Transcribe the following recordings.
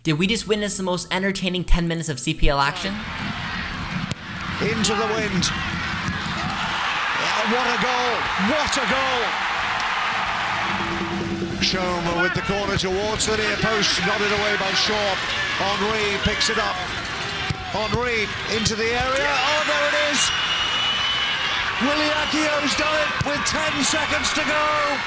Did we just witness the most entertaining 10 minutes of CPL action? Into the wind. What a goal! What a goal! Shoma with the corner towards the near post, nodded away by Shaw. Henry picks it up. Henry into the area. Oh, there it is! Willie Akio's done it with 10 seconds to go.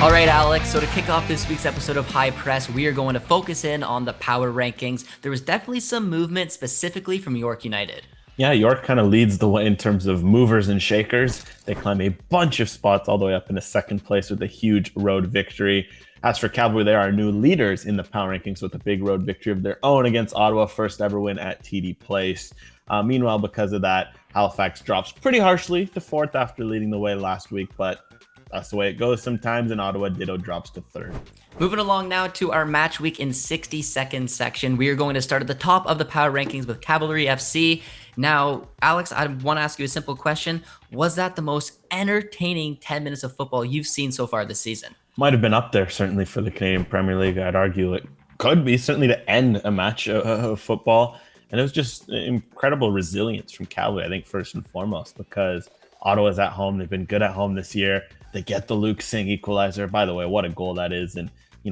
All right, Alex, so to kick off this week's episode of High Press, we are going to focus in on the power rankings. There was definitely some movement specifically from York United. Yeah, York kind of leads the way in terms of movers and shakers. They climb a bunch of spots all the way up into second place with a huge road victory. As for Cavalry, they are new leaders in the power rankings with a big road victory of their own against Ottawa, first ever win at TD Place. Meanwhile, because of that, Halifax drops pretty harshly to fourth after leading the way last week, but that's the way it goes sometimes, and Ottawa ditto drops to third. Moving along now to our match week in 60 seconds section. We are going to start at the top of the power rankings with Cavalry FC. Now, Alex, I want to ask you a simple question. Was that the most entertaining 10 minutes of football you've seen so far this season? Might have been up there, certainly, for the Canadian Premier League. I'd argue it could be, certainly to end a match of football. And it was just incredible resilience from Cavalry, I think, first and foremost, because Ottawa's at home. They've been good at home this year. They get the Luke Singh equalizer. By the way, what a goal that is. And,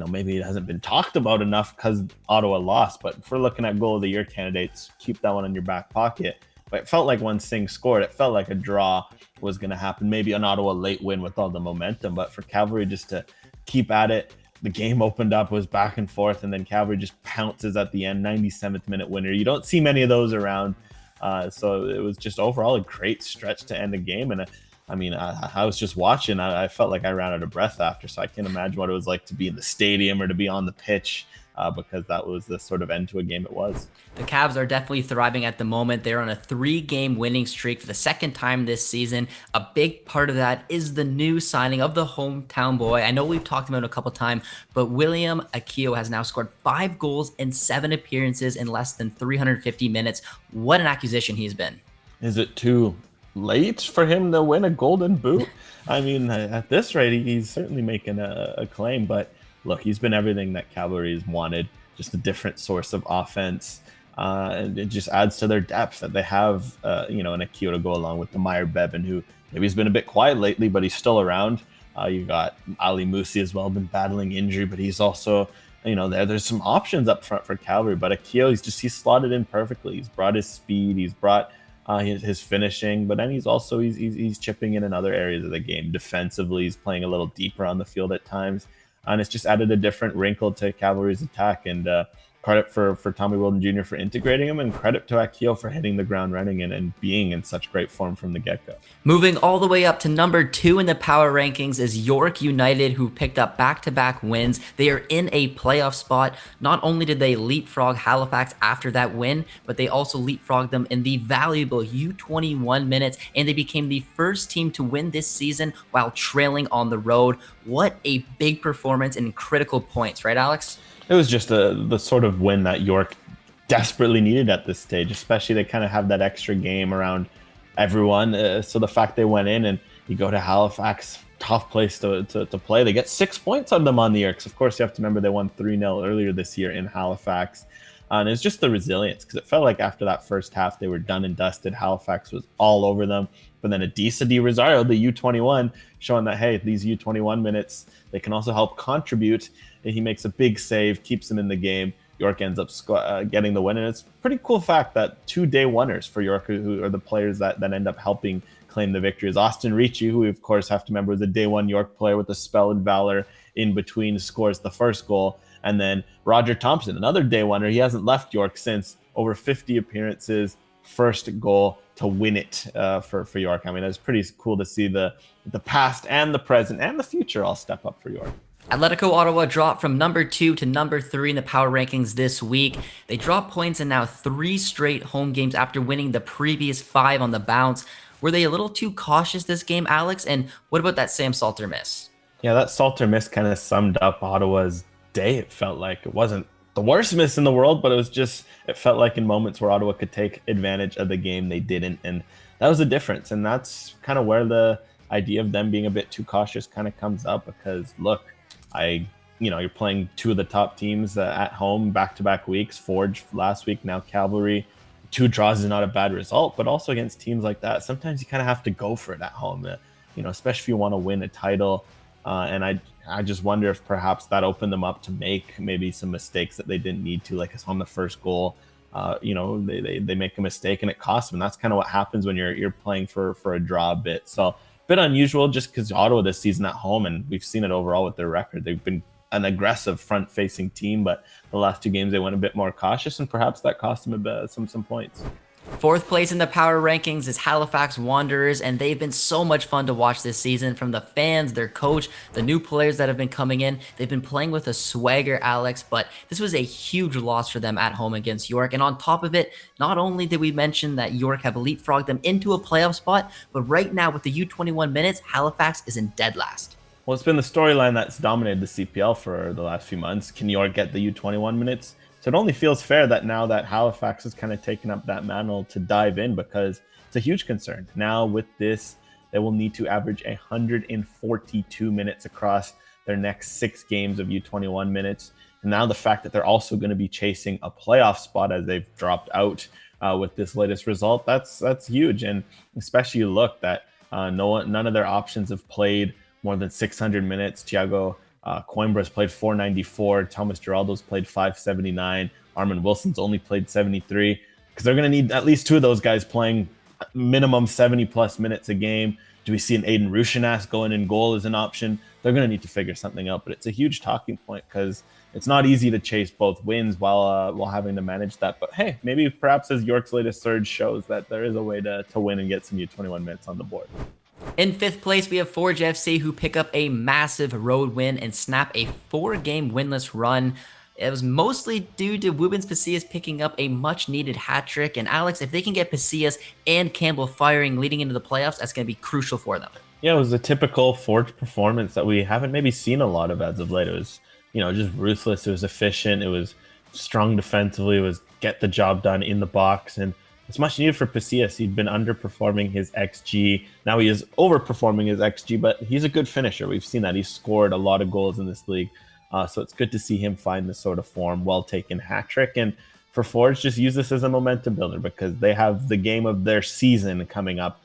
maybe it hasn't been talked about enough because Ottawa lost. But if we're looking at goal of the year candidates, keep that one in your back pocket. But it felt like when Singh scored, it felt like a draw was going to happen. Maybe an Ottawa late win with all the momentum. But for Cavalry just to keep at it, the game opened up, was back and forth, and then Cavalry just pounces at the end, 97th minute winner. You don't see many of those around. So it was just overall a great stretch to end the game. And I was just watching. I felt like I ran out of breath after, so I can't imagine what it was like to be in the stadium or to be on the pitch because that was the sort of end to a game it was. The Cavs are definitely thriving at the moment. They're on a 3-game winning streak for the second time this season. A big part of that is the new signing of the hometown boy. I know we've talked about it a couple times, but William Akio has now scored 5 goals in 7 appearances in less than 350 minutes. What an acquisition he's been. Is it too late for him to win a golden boot? I mean, at this rate, he's certainly making a claim, but look, he's been everything that Cavalry has wanted, just a different source of offense, and it just adds to their depth that they have, an Akio to go along with the Meyer Bevan, who maybe he's been a bit quiet lately, but he's still around. You got Ali Musi as well, been battling injury, but he's also, there's some options up front for Cavalry, but Akio, he's slotted in perfectly. He's brought his speed, he's brought his finishing, but then he's chipping in other areas of the game. Defensively, he's playing a little deeper on the field at times, and it's just added a different wrinkle to Cavalry's attack. And credit for Tommy Wilden Jr. for integrating him, and credit to Akio for hitting the ground running and being in such great form from the get-go. Moving all the way up to number 2 in the power rankings is York United, who picked up back-to-back wins. They are in a playoff spot. Not only did they leapfrog Halifax after that win, but they also leapfrogged them in the valuable U21 minutes, and they became the first team to win this season while trailing on the road. What a big performance in critical points, right, Alex? It was just the sort of win that York desperately needed at this stage, especially they kind of have that extra game around everyone. So the fact they went in and you go to Halifax, tough place to play. They get 6 points on them on the year, because of course you have to remember they won 3-0 earlier this year in Halifax. And it's just the resilience, because it felt like after that first half they were done and dusted. Halifax was all over them. But then Adisa Di Rosario, the U21, showing that, hey, these U21 minutes, they can also help contribute. And he makes a big save, keeps him in the game. York ends up getting the win. And it's a pretty cool fact that 2 day oneers for York, who are the players that end up helping claim the victory, is Austin Ricci, who we of course have to remember was a day one York player with a spell and valor in between, scores the first goal. And then Roger Thompson, another day oneer. He hasn't left York since, over 50 appearances, first goal to win it for York. I mean, it's pretty cool to see the past and the present and the future all step up for York. Atletico Ottawa dropped from number 2 to number 3 in the power rankings this week. They dropped points in now 3 straight home games after winning the previous 5 on the bounce. Were they a little too cautious this game, Alex? And what about that Sam Salter miss? Yeah, that Salter miss kind of summed up Ottawa's day. It felt like it wasn't the worst miss in the world, but it felt like in moments where Ottawa could take advantage of the game, they didn't. And that was the difference. And that's kind of where the idea of them being a bit too cautious kind of comes up, because look, You're playing two of the top teams at home back-to-back weeks. Forge last week, now Cavalry. 2 draws is not a bad result, but also against teams like that, sometimes you kind of have to go for it at home. Especially if you want to win a title. And I just wonder if perhaps that opened them up to make maybe some mistakes that they didn't need to, like on the first goal. They make a mistake and it costs them. And that's kind of what happens when you're playing for a draw a bit. So a bit unusual just because Ottawa this season at home, and we've seen it overall with their record. They've been an aggressive front-facing team, but the last 2 games they went a bit more cautious, and perhaps that cost them a bit, some points. 4th place in the power rankings is Halifax Wanderers, and they've been so much fun to watch this season. From the fans, their coach, the new players that have been coming in, they've been playing with a swagger, Alex, but this was a huge loss for them at home against York. And on top of it, not only did we mention that York have leapfrogged them into a playoff spot, but right now with the U21 minutes, Halifax is in dead last. Well, it's been the storyline that's dominated the CPL for the last few months. Can York get the U21 minutes? So it only feels fair that now that Halifax has kind of taken up that mantle to dive in, because it's a huge concern. Now with this, they will need to average 142 minutes across their next 6 games of U21 minutes. And now the fact that they're also going to be chasing a playoff spot as they've dropped out with this latest result, that's huge. And especially you look that none of their options have played more than 600 minutes. Thiago Coimbra's played 494. Thomas Geraldo's played 579. Armin Wilson's only played 73, because they're going to need at least 2 of those guys playing minimum 70-plus minutes a game. Do we see an Aiden Rushinas going in goal as an option? They're going to need to figure something out, but it's a huge talking point because it's not easy to chase both wins while having to manage that. But hey, maybe perhaps as York's latest surge shows that there is a way to win and get some U21 minutes on the board. In 5th place, we have Forge FC, who pick up a massive road win and snap a 4-game winless run. It was mostly due to Wubens Pasillas picking up a much-needed hat trick. And Alex, if they can get Pasillas and Campbell firing leading into the playoffs, that's going to be crucial for them. Yeah, it was a typical Forge performance that we haven't maybe seen a lot of as of late. It was, just ruthless. It was efficient. It was strong defensively. It was get the job done in the box. And it's much needed for Pasillas. He'd been underperforming his XG. Now he is overperforming his XG, but he's a good finisher. We've seen that. He's scored a lot of goals in this league. So it's good to see him find this sort of form, well-taken hat trick. And for Forge, just use this as a momentum builder because they have the game of their season coming up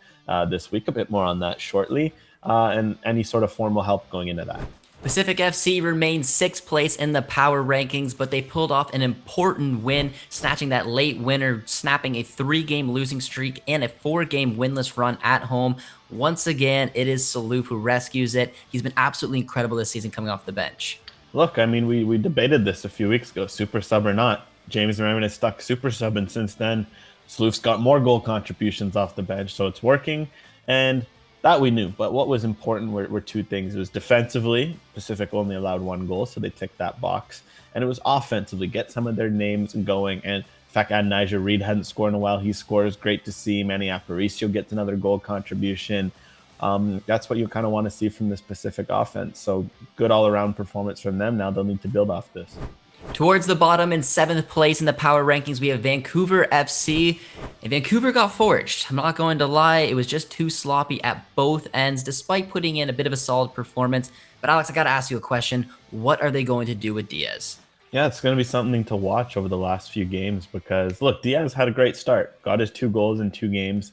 this week. A bit more on that shortly. And any sort of form will help going into that. Pacific FC remains 6th place in the power rankings, but they pulled off an important win, snatching that late winner, snapping a 3-game losing streak and a 4-game winless run at home. Once again, it is Saluf who rescues it. He's been absolutely incredible this season coming off the bench. Look, I mean, we debated this a few weeks ago, super sub or not. James Merriman has stuck super sub, and since then, Saluf's got more goal contributions off the bench, so it's working. And that we knew, but what was important were 2 things. It was defensively, Pacific only allowed 1 goal, so they ticked that box. And it was offensively, get some of their names going. And in fact, Nigel Reed hadn't scored in a while. He scores, great to see. Manny Aparicio gets another goal contribution. That's what you kind of want to see from this Pacific offense. So good all-around performance from them. Now they'll need to build off this. Towards the bottom in 7th place in the power rankings, we have Vancouver FC. And Vancouver got forged. I'm not going to lie, it was just too sloppy at both ends, despite putting in a bit of a solid performance. But Alex, I got to ask you a question. What are they going to do with Diaz? Yeah, it's going to be something to watch over the last few games because, look, Diaz had a great start. Got his 2 goals in 2 games,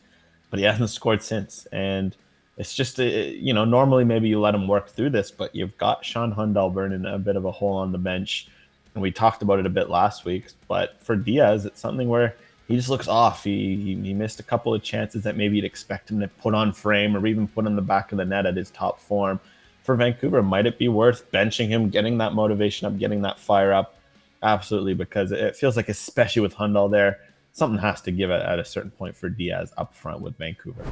but he hasn't scored since. And it's just, normally maybe you let him work through this, but you've got Sean Hundal burning a bit of a hole on the bench. And we talked about it a bit last week, but for Diaz, it's something where he just looks off. He missed a couple of chances that maybe you'd expect him to put on frame or even put on the back of the net at his top form. For Vancouver, might it be worth benching him, getting that motivation up, getting that fire up? Absolutely, because it feels like, especially with Hundal there, something has to give at a certain point for Diaz up front with Vancouver.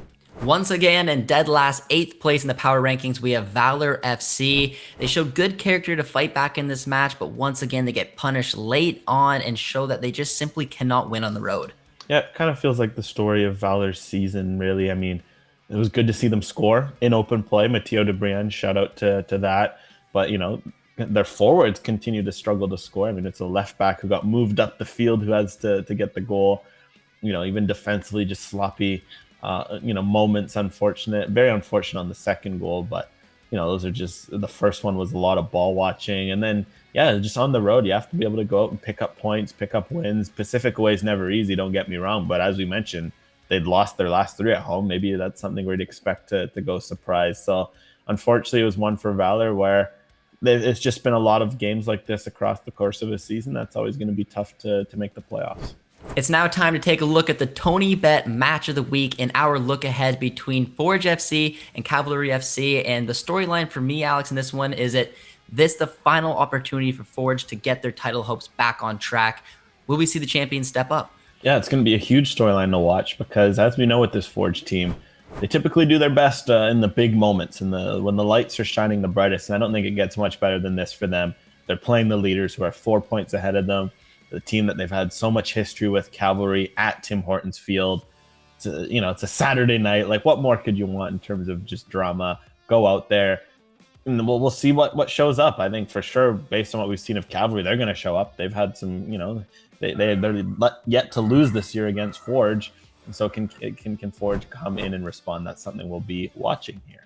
Once again, in dead last 8th place in the power rankings, we have Valor FC. They showed good character to fight back in this match, but once again, they get punished late on and show that they just simply cannot win on the road. Yeah, it kind of feels like the story of Valor's season, really. I mean, it was good to see them score in open play. Matteo de Brienne, shout out to that. But, their forwards continue to struggle to score. I mean, it's a left back who got moved up the field who has to get the goal. Even defensively, just sloppy. Moments, very unfortunate on the second goal, but those are just, the first one was a lot of ball watching. And then, yeah, just on the road, you have to be able to go out and pick up points, pick up wins. Pacific Way is never easy, don't get me wrong. But as we mentioned, they'd lost their last 3 at home. Maybe that's something we'd expect to go surprise. So unfortunately, it was one for Valor where it's just been a lot of games like this across the course of a season. That's always going to be tough to make the playoffs. It's now time to take a look at the Tony Bet match of the week in our look ahead between Forge FC and Cavalry FC. And the storyline for me, Alex, in this one is this the final opportunity for Forge to get their title hopes back on track. Will we see the champions step up? Yeah, it's going to be a huge storyline to watch because, as we know with this Forge team, they typically do their best in the big moments and when the lights are shining the brightest. And I don't think it gets much better than this for them. They're playing the leaders who are 4 points ahead of them. The team that they've had so much history with, Cavalry, at Tim Hortons Field. It's a Saturday night. Like, what more could you want in terms of just drama? Go out there, and we'll see what shows up. I think for sure, based on what we've seen of Cavalry, they're going to show up. They've had some, they're yet to lose this year against Forge, and so can Forge come in and respond? That's something we'll be watching here.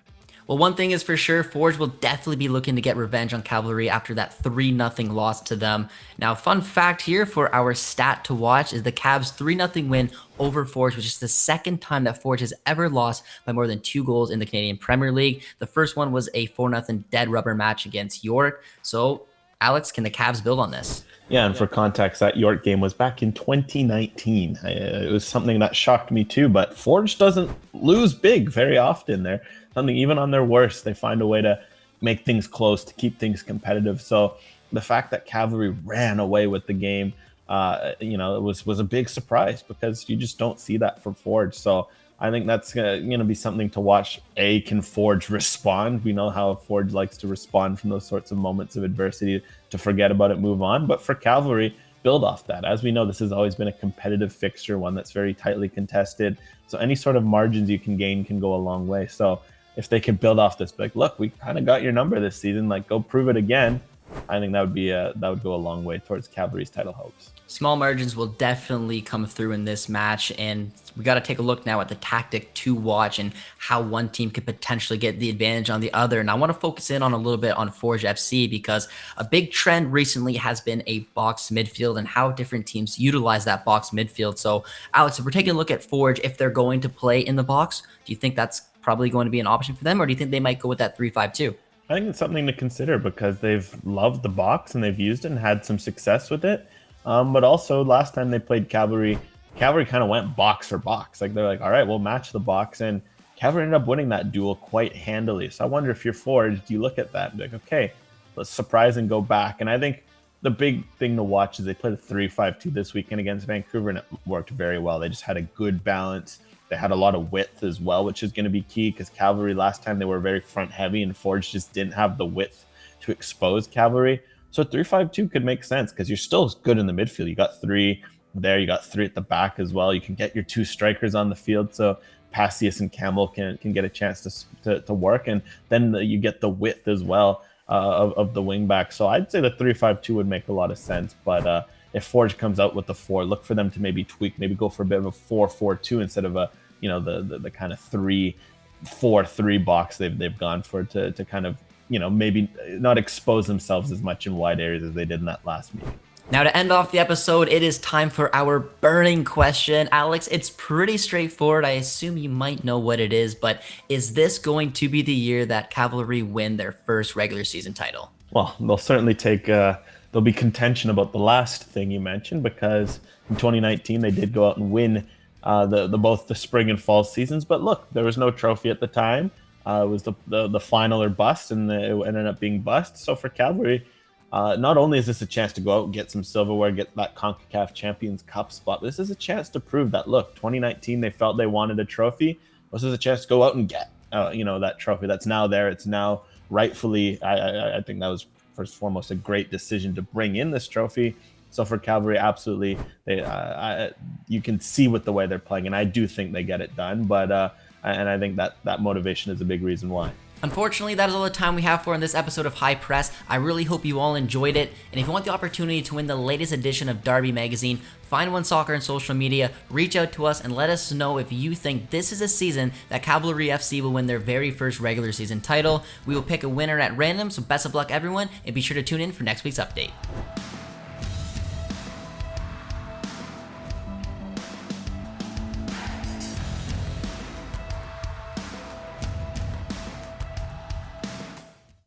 Well, one thing is for sure, Forge will definitely be looking to get revenge on Cavalry after that 3-0 loss to them. Now, fun fact here for our stat to watch is the Cavs' 3-0 win over Forge, which is the second time that Forge has ever lost by more than 2 goals in the Canadian Premier League. The first one was a 4-0 dead rubber match against York. So, Alex, can the Cavs build on this? Yeah, and for context, that York game was back in 2019. It was something that shocked me too, but Forge doesn't lose big very often. They're something, even on their worst, they find a way to make things close, to keep things competitive. So the fact that Cavalry ran away with the game, it was a big surprise because you just don't see that from Forge. So I think that's going to be something to watch. Can Forge respond? We know how Forge likes to respond from those sorts of moments of adversity, to forget about it, move on. But for Cavalry, build off that. As we know, this has always been a competitive fixture, one that's very tightly contested. So any sort of margins you can gain can go a long way. So if they could build off this, like, look, we kind of got your number this season, like, go prove it again. I think that would go a long way towards Cavalry's title hopes. Small margins will definitely come through in this match, and we got to take a look now at the tactic to watch and how one team could potentially get the advantage on the other. And I want to focus in on a little bit on Forge FC because a big trend recently has been a box midfield and how different teams utilize that box midfield. So, Alex, if we're taking a look at Forge, if they're going to play in the box, do you think that's probably going to be an option for them, or do you think they might go with that 3-5-2? I think it's something to consider because they've loved the box and they've used it and had some success with it. But also, last time they played Cavalry kind of went box for box. Like, they're like, all right, we'll match the box. And Cavalry ended up winning that duel quite handily. So I wonder if you're Forge, do you look at that and be like, okay, let's surprise and go back? And I think the big thing to watch is they played a 3-5-2 this weekend against Vancouver, and it worked very well. They just had a good balance. They had a lot of width as well, which is going to be key because Cavalry last time they were very front heavy and Forge just didn't have the width to expose Cavalry. So 3-5-2 could make sense because you're still good in the midfield. You got 3 there, you got 3 at the back as well. You can get your 2 strikers on the field, so Passius and Campbell can get a chance to work, and then you get the width as well of the wing back. So I'd say the 3-5-2 would make a lot of sense, but if Forge comes out with the 4, look for them to maybe tweak, maybe go for a bit of a 4-4-2 instead of a the kind of 3-4-3 box they've gone for to kind of maybe not expose themselves as much in wide areas as they did in that last meeting. Now, to end off the episode, it is time for our burning question. Alex, it's pretty straightforward. I assume you might know what it is, but is this going to be the year that Cavalry win their first regular season title? Well, they'll certainly there'll be contention about the last thing you mentioned because in 2019 they did go out and win both the spring and fall seasons. But look, there was no trophy at the time. It was the final or bust, and it ended up being bust. So for Cavalry, not only is this a chance to go out and get some silverware, get that CONCACAF Champions Cup spot, this is a chance to prove that, look, 2019 they felt they wanted a trophy. This is a chance to go out and get that trophy that's now there. It's now rightfully, I think that was first and foremost a great decision to bring in this trophy. So for Cavalry, absolutely, you can see with the way they're playing, and I do think they get it done. But and I think that motivation is a big reason why. Unfortunately, that is all the time we have for in this episode of High Press. I really hope you all enjoyed it, and if you want the opportunity to win the latest edition of Derby Magazine, find OneSoccer on social media, reach out to us, and let us know if you think this is a season that Cavalry FC will win their very first regular season title. We will pick a winner at random, so best of luck everyone, and be sure to tune in for next week's update.